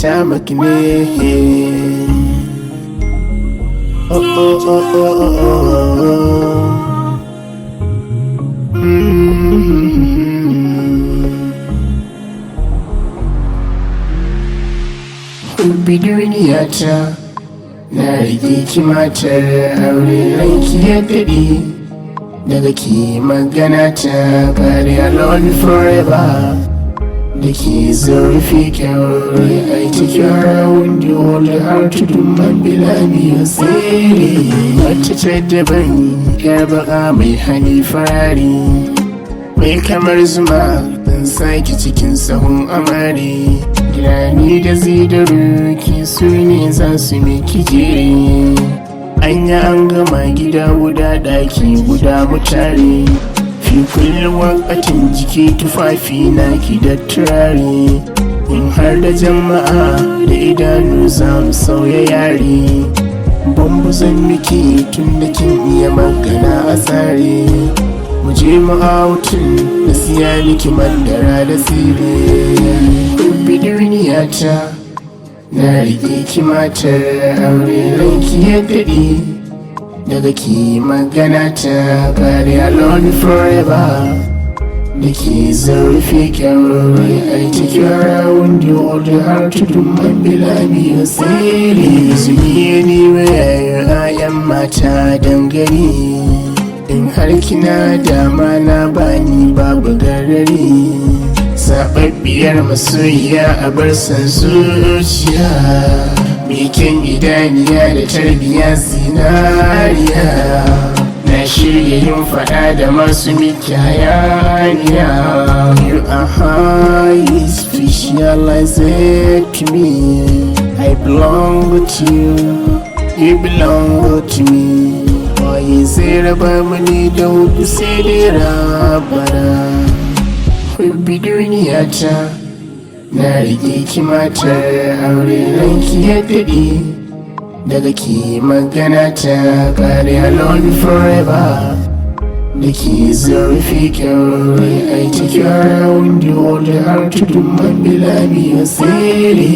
Chamakh ne. Oh oh oh oh oh oh. Hubbi duniyata, na rike ki matar aure, ranki ya daɗe. Daga ki magana ta kare alone forever. Da ke zurfi kyaure, I take you around the world, har tudun man bilani ya tsere. Wata ta daban, yar baka mai hani farari, mai kamar zuma, ban sake cikin sahun amare. Gidani da zidaru ki su ne za su miki jere. Anya an gama gida guda, ɗaki guda mutare. Fi kullum wakatin jiki tufafi na ki da turare. In har da jama'a da idanu za mu sauya yare. Bambu zan miki tun da kin iya magana a tsare. Mu je mu outun da siya miki mandara da tsire. Hubbi duniyata, na rike ki matar aure, ranki ya daɗe. Daga ki magana ta kare alone forever. Da ke zurfi kyaure, I take you around the world, har tudun man bilani ya tsere. Zumi ne wayar ayan mata dangane. In har kina dama na bani babu garari. Sababbiyar masoyiya a bar san zuciya. Bikin idaniya da tarbiya zinariya. Na shirya yin fada da masu miki hayaniya. You are highly specialized to me. I belong to you, you belong to me. Waye zai raba mani da hudu sai dai rabara. Hubbi duniyata, na rike ki matar aure, ranki ya daɗe. Daga ki magana ta kare alone forever. Da ke zurfi kyaure, I take you around the world, har tudun man bilani ya tsere.